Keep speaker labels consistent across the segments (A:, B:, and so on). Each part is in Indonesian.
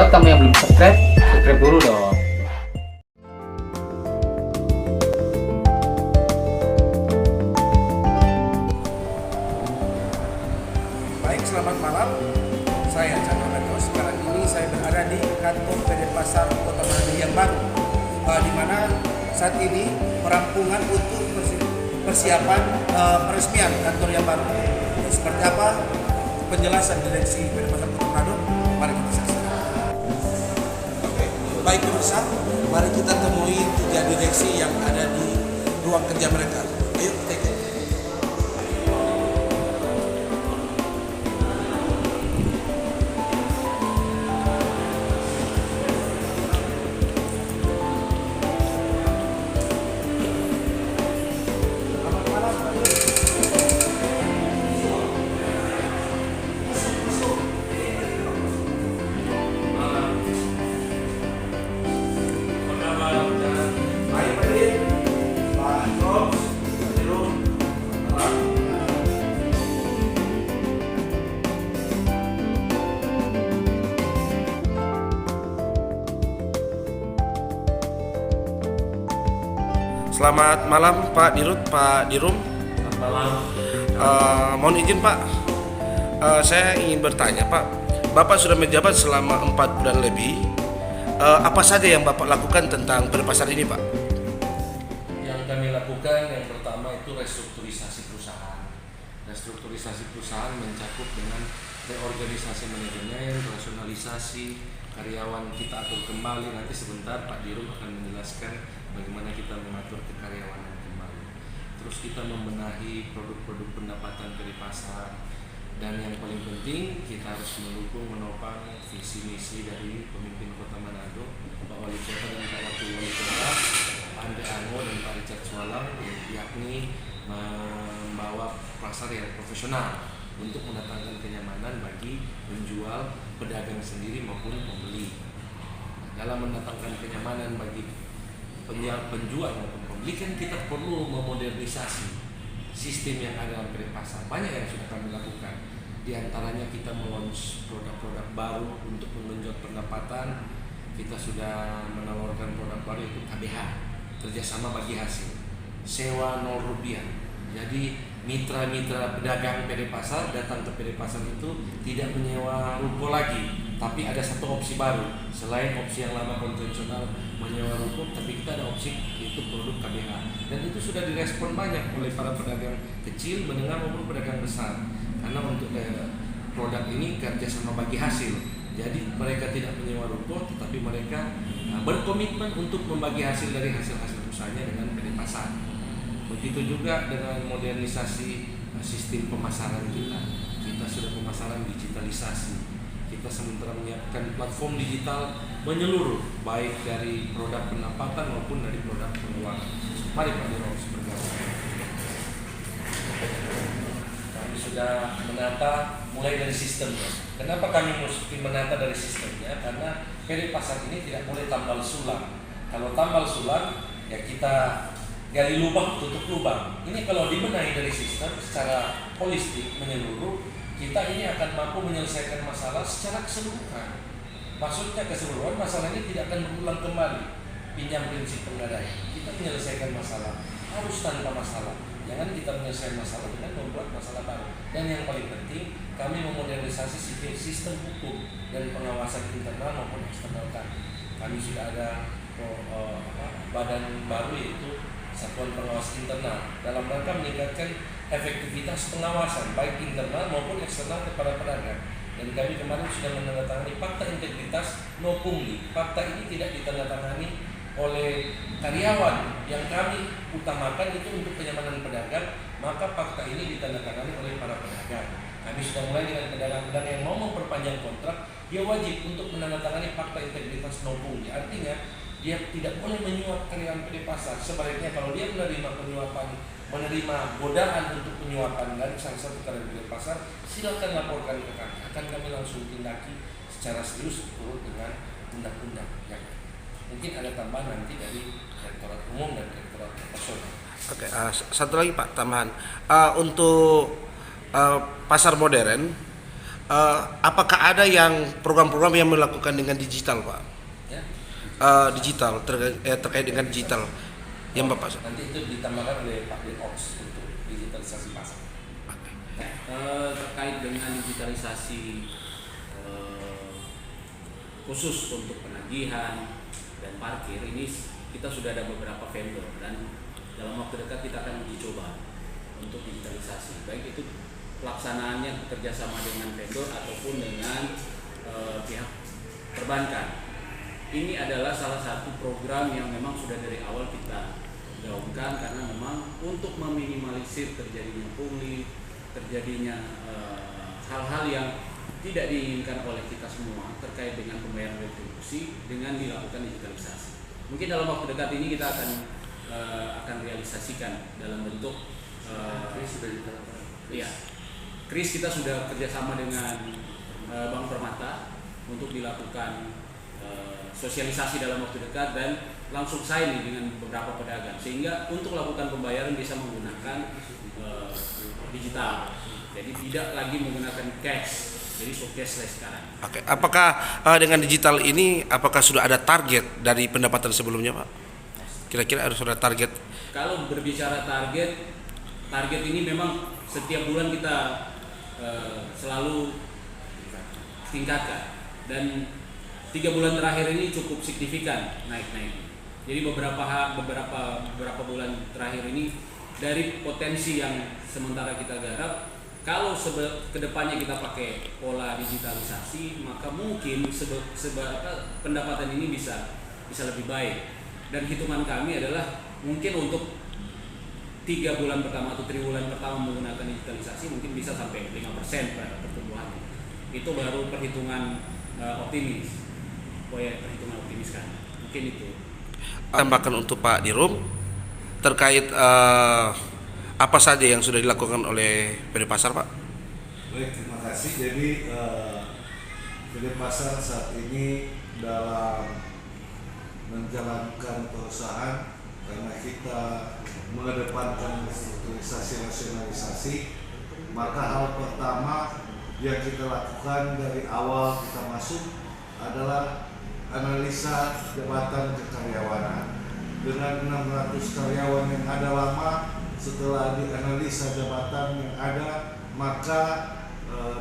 A: Buat kamu yang belum subscribe, subscribe dulu dong.
B: Baik, selamat malam. Saya Chandra Gato. Sekarang ini saya berada di kantor PD Pasar Kota Manado yang baru, di mana saat ini perampungan untuk persiapan peresmian kantor yang baru. Seperti apa penjelasan direksi PD Pasar Kota Manado? Mari kita saksikan. Baik pemirsa, mari kita temui 3 direksi yang ada di ruang kerja mereka. Ayo kita ikut. Selamat malam Pak Dirut, Pak Dirum.
C: Selamat malam.
B: Mohon izin Pak, saya ingin bertanya Pak, Bapak sudah menjabat selama 4 bulan lebih. Apa saja yang Bapak lakukan tentang pasar ini Pak?
C: Yang kami lakukan yang pertama itu restrukturisasi perusahaan. Restrukturisasi perusahaan mencakup dengan reorganisasi manajemen, rasionalisasi, karyawan kita atur kembali. Nanti sebentar Pak Dirum akan menjelaskan bagaimana kita mengatur kekaryawanan kembali. Terus kita membenahi produk-produk pendapatan dari pasar. Dan yang paling penting kita harus mendukung, menopang visi misi dari pemimpin Kota Manado, Pak Wali Kota dan Pak Wakil Wali Kota, Pak Andre Ango dan Pak Richard Sualang, yakni membawa pasar yang profesional untuk mendatangkan kenyamanan bagi penjual, pedagang sendiri maupun pembeli. Dalam mendatangkan kenyamanan bagi penjual maupun pembeli kan kita perlu memodernisasi sistem yang ada dalam pasar. Banyak yang sudah kami lakukan. Di antaranya kita meluncur produk-produk baru untuk menggenjot pendapatan. Kita sudah menawarkan produk baru yaitu KBH, kerjasama bagi hasil, sewa 0 rupiah. Jadi mitra-mitra pedagang PD Pasar datang ke PD Pasar itu tidak menyewa ruko lagi, tapi ada satu opsi baru selain opsi yang lama konvensional menyewa ruko, tapi kita ada opsi yaitu produk KBH, dan itu sudah direspon banyak oleh para pedagang kecil, menengah maupun pedagang besar, karena untuk produk ini kerjasama bagi hasil. Jadi mereka tidak menyewa ruko, tetapi mereka berkomitmen untuk membagi hasil dari hasil-hasil usahanya dengan PD Pasar. Begitu juga dengan modernisasi sistem pemasaran kita. Kita sudah pemasaran digitalisasi. Kita sementara menyiapkan platform digital menyeluruh, baik dari produk pendapatan maupun dari produk pengeluaran. Mari Pak Diros bergabung. Kami sudah menata mulai dari sistemnya. Kenapa kami mesti menata dari sistemnya? Karena PD Pasar ini tidak boleh tambal sulam. Kalau tambal sulam, ya kita gali lubang, tutup lubang. Ini kalau dibenahi dari sistem secara holistik menyeluruh, kita ini akan mampu menyelesaikan masalah secara keseluruhan. Maksudnya keseluruhan, masalah ini tidak akan berulang kembali. Pinjam prinsip penggadaian, kita menyelesaikan masalah harus tanpa masalah. Jangan kita menyelesaikan masalah dengan membuat masalah baru. Dan yang paling penting, kami memodernisasi sistem hukum dan pengawasan internal maupun eksternal kami. Kami sudah ada badan baru yaitu Satuan Pengawas Internal dalam rangka meningkatkan efektivitas pengawasan baik internal maupun eksternal kepada pedagang. Dan kami kemarin sudah menandatangani Fakta Integritas No Pungli. Fakta ini tidak ditandatangani oleh karyawan, yang kami utamakan itu untuk kenyamanan pedagang, maka fakta ini ditandatangani oleh para pedagang. Kami sudah mulai dengan pedagang-pedagang yang mau memperpanjang kontrak, dia wajib untuk menandatangani Fakta Integritas No Pungli. Artinya dia tidak boleh menyuap karyawan PD Pasar. Sebaliknya kalau dia menerima penyuapan, menerima godaan untuk penyuapan dari salah satu karyawan PD Pasar, silakan laporkan ke kami. Akan kami langsung tindaki secara serius turut dengan undang-undang yang mungkin ada tambahan nanti dari Direktorat Umum dan Direktorat Operasional.
B: Oke, satu lagi Pak tambahan. Untuk pasar modern, Apakah ada yang program-program yang melakukan dengan digital, Pak?
C: Ya.
B: Digital terkait dengan digital yang Bapak.
C: Nanti itu ditambahkan oleh Pak Dinops untuk digitalisasi pasar.
D: Terkait dengan digitalisasi khusus untuk penagihan dan parkir ini kita sudah ada beberapa vendor dan dalam waktu dekat kita akan uji coba untuk digitalisasi, baik itu pelaksanaannya bekerjasama dengan vendor ataupun dengan pihak perbankan. Ini adalah salah satu program yang memang sudah dari awal kita gaungkan karena memang untuk meminimalisir terjadinya pungli, terjadinya hal-hal yang tidak diinginkan oleh kita semua terkait dengan pembayaran retribusi dengan dilakukan digitalisasi. Mungkin dalam waktu dekat ini kita akan realisasikan dalam bentuk Kris kita sudah kerjasama dengan Bank Permata untuk dilakukan sosialisasi dalam waktu dekat dan langsung sign dengan beberapa pedagang sehingga untuk lakukan pembayaran bisa menggunakan digital, jadi tidak lagi menggunakan cash, jadi cashless sekarang.
B: Oke, apakah dengan digital ini apakah sudah ada target dari pendapatan sebelumnya, Pak? Kira-kira harus ada target?
D: Kalau berbicara target ini memang setiap bulan kita selalu tingkatkan dan 3 bulan terakhir ini cukup signifikan naik. Jadi beberapa bulan terakhir ini dari potensi yang sementara kita garap, kalau kedepannya kita pakai pola digitalisasi, maka mungkin pendapatan ini bisa lebih baik. Dan hitungan kami adalah mungkin untuk 3 bulan pertama atau triwulan pertama menggunakan digitalisasi mungkin bisa sampai 5% pertumbuhan. Itu baru perhitungan optimis. Perhitungan optimis kan. Mungkin itu.
B: Tambahkan untuk Pak Dirum terkait apa saja yang sudah dilakukan oleh PD Pasar, Pak?
E: Baik, terima kasih. Jadi PD Pasar saat ini dalam menjalankan perusahaan karena kita mengedepankan restrukturisasi rasionalisasi, maka hal pertama yang kita lakukan dari awal kita masuk adalah analisa jabatan kekaryawanan. Dengan 600 karyawan yang ada lama, setelah dianalisa jabatan yang ada, maka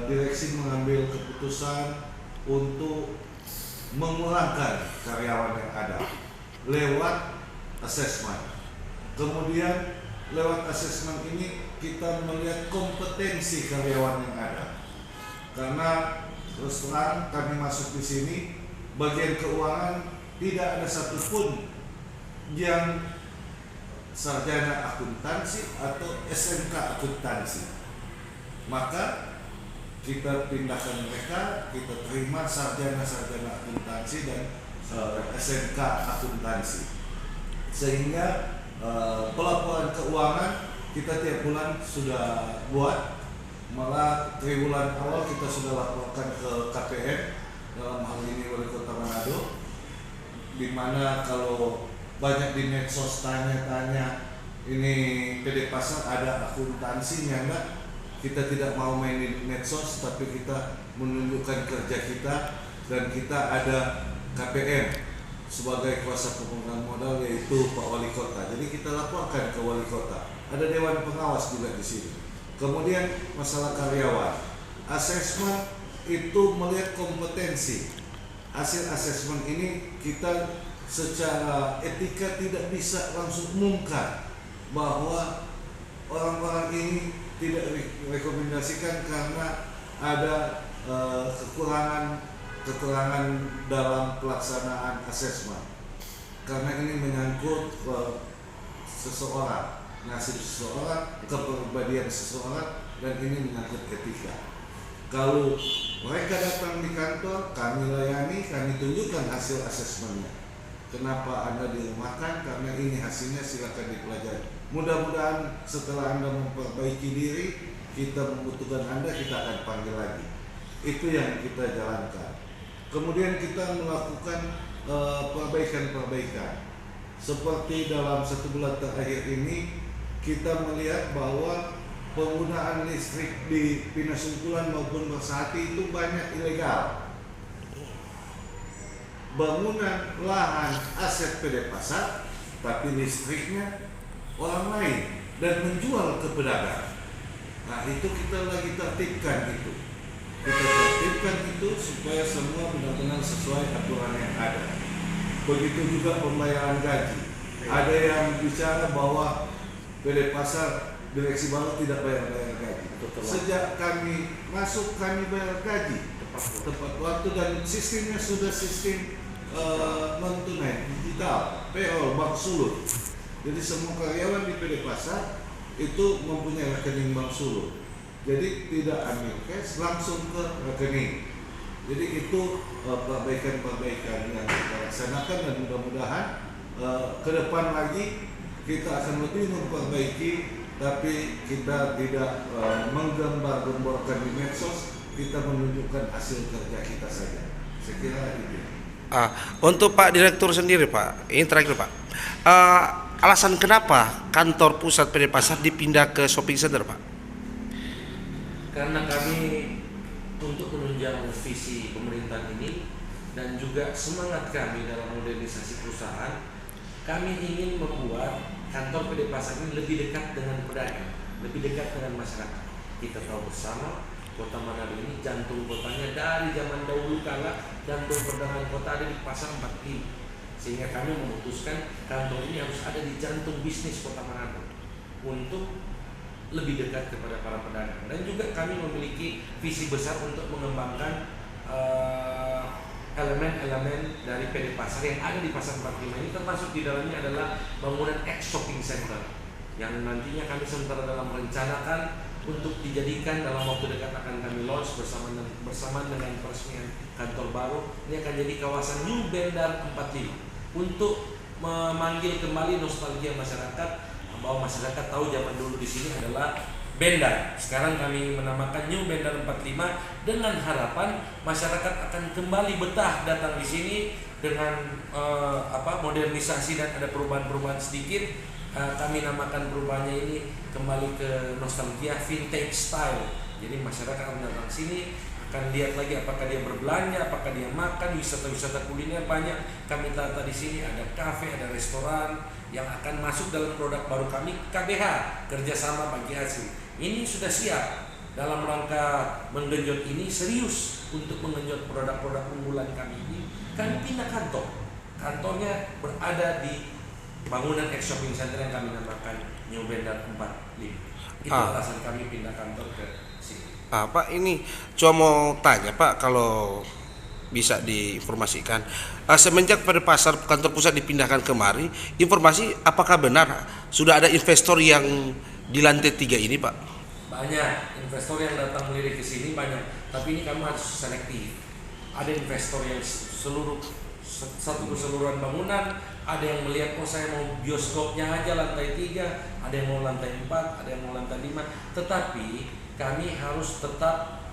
E: direksi mengambil keputusan untuk memulangkan karyawan yang ada lewat asesmen. Kemudian lewat asesmen ini kita melihat kompetensi karyawan yang ada. Karena terus terang kami masuk di sini, bagian keuangan tidak ada satupun yang sarjana akuntansi atau SMK akuntansi. Maka kita pindahkan mereka, kita terima sarjana akuntansi dan SMK akuntansi. Sehingga pelaporan keuangan kita tiap bulan sudah buat, malah triwulan awal kita sudah laporkan ke KPM, dalam hal ini Wali Kota Manado, di mana kalau banyak di medsos tanya-tanya ini PD Pasar ada akuntansinya enggak, kita tidak mau main di medsos, tapi kita menunjukkan kerja kita dan kita ada KPM sebagai kuasa pemegang modal, yaitu Pak Wali Kota. Jadi kita laporkan ke Wali Kota. Ada Dewan Pengawas juga di sini. Kemudian masalah karyawan, asesmen itu melihat kompetensi. Hasil asesmen ini kita secara etika tidak bisa langsung umumkan bahwa orang-orang ini tidak rekomendasikan karena ada kekurangan dalam pelaksanaan asesmen, karena ini menyangkut seseorang, nasib seseorang, kepribadian seseorang, dan ini menyangkut etika. Kalau mereka datang di kantor, kami layani, kami tunjukkan hasil asesmennya. Kenapa Anda dirumahkan? Karena ini hasilnya, silakan dipelajari. Mudah-mudahan setelah Anda memperbaiki diri, kita membutuhkan Anda, kita akan panggil lagi. Itu yang kita jalankan. Kemudian kita melakukan perbaikan-perbaikan. Seperti dalam 1 bulan terakhir ini, kita melihat bahwa penggunaan listrik di Pinasungkulan maupun Bersati itu banyak ilegal. Bangunan lahan aset PD Pasar, tapi listriknya orang lain dan menjual ke pedagang. Nah itu kita lagi tertibkan itu. Kita tertibkan itu supaya semua benar-benar sesuai aturan yang ada. Begitu juga pembayaran gaji. Ada yang bicara bahwa PD Pasar direksi baru tidak bayar gaji. Sejak kami masuk kami bayar gaji tepat waktu dan sistemnya sudah sistem non tunai digital, payroll, bank sulut. Jadi semua karyawan di PD Pasar itu mempunyai rekening bank sulut. Jadi tidak ambil cash, langsung ke rekening. Jadi itu perbaikan-perbaikan yang kita laksanakan dan mudah-mudahan ke depan lagi kita akan lebih memperbaiki, tapi kita tidak menggembar-gemborkan di medsos, kita menunjukkan hasil kerja kita saja. Saya kira itu.
F: Untuk Pak Direktur sendiri Pak, ini terakhir Pak, alasan kenapa kantor pusat PD Pasar dipindah ke shopping center Pak?
C: Karena kami untuk menunjang visi pemerintahan ini dan juga semangat kami dalam modernisasi perusahaan, kami ingin membuat kantor PD Pasar ini lebih dekat dengan pedagang, lebih dekat dengan masyarakat. Kita tahu bersama Kota Manado ini jantung kotanya dari zaman dahulu kala, jantung perdagangan kota ada di Pasar 45. Sehingga kami memutuskan kantor ini harus ada di jantung bisnis Kota Manado untuk lebih dekat kepada para pedagang. Dan juga kami memiliki visi besar untuk mengembangkan elemen-elemen dari PD Pasar yang ada di Pasar 45 ini, termasuk di dalamnya adalah bangunan ex-shopping center yang nantinya kami sementara dalam merencanakan untuk dijadikan dalam waktu dekat akan kami launch bersama dengan peresmian kantor baru. Ini akan jadi kawasan New Bandar 45 untuk memanggil kembali nostalgia masyarakat, bahwa masyarakat tahu zaman dulu di sini adalah Bandar. Sekarang kami menamakan New Bandar 45 dengan harapan masyarakat akan kembali betah datang di sini dengan modernisasi dan ada perubahan-perubahan sedikit. Kami namakan perubahannya ini kembali ke nostalgia vintage style. Jadi masyarakat akan datang sini, akan lihat lagi apakah dia berbelanja, apakah dia makan, wisata-wisata kuliner banyak. Kami tata di sini ada kafe, ada restoran yang akan masuk dalam produk baru kami, KBH, kerjasama bagi hasil. Ini sudah siap dalam rangka menggenjot ini, serius untuk menggenjot produk-produk unggulan kami ini. Kami pindah kantor, kantornya berada di bangunan ex-shopping center yang kami namakan New Bandar 45. Itu alasan kami pindah kantor ke sini.
F: Pak, ini cuma mau tanya Pak, kalau bisa diinformasikan, semenjak pada pasar kantor pusat dipindahkan kemari, informasi apakah benar sudah ada investor yang di lantai 3 ini Pak?
C: Banyak investor yang datang melirik ke sini, banyak. Tapi ini kami harus selektif. Ada investor yang satu keseluruhan bangunan, ada yang melihat saya mau bioskopnya aja lantai 3, ada yang mau lantai 4, ada yang mau lantai 5. Tetapi kami harus tetap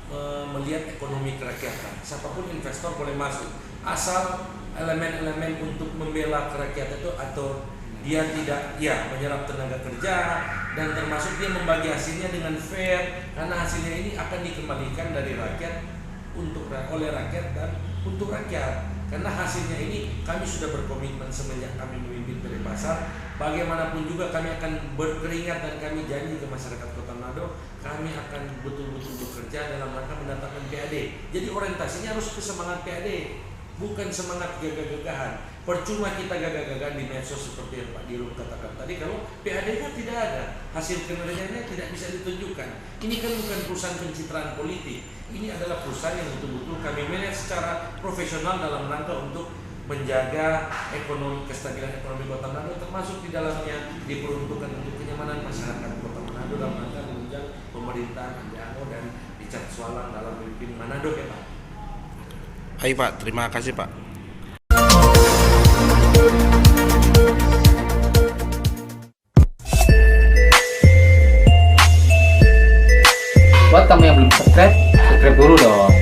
C: melihat ekonomi kerakyatan. Siapapun investor boleh masuk, asal elemen-elemen untuk membela kerakyatan itu atau dia tidak menyerap tenaga kerja dan termasuk dia membagi hasilnya dengan fair, karena hasilnya ini akan dikembalikan dari rakyat oleh rakyat dan untuk rakyat. Karena hasilnya ini kami sudah berkomitmen semenjak kami memimpin PD Pasar. Bagaimanapun juga kami akan berkeringat dan kami janji ke masyarakat Kota Manado, kami akan betul-betul bekerja dalam rangka mendatangkan PAD. Jadi orientasinya harus ke semangat PAD, bukan semangat gagah-gagahan. Percuma kita gagah-gagahan di medsos seperti yang Pak Dirut katakan tadi, kalau PAD-nya tidak ada, hasil kinerjanya tidak bisa ditunjukkan. Ini kan bukan perusahaan pencitraan politik, ini adalah perusahaan yang betul-betul kami manage secara profesional dalam rangka untuk menjaga kestabilan ekonomi Kota Manado, termasuk di dalamnya diperuntukkan untuk kenyamanan masyarakat Kota Manado dalam rangka menunjang pemerintahan Andi Ano dan Richard Swalang dalam memimpin Manado ya Pak.
F: Hai Pak, terima kasih Pak.
A: Buat kamu yang belum subscribe dulu dong.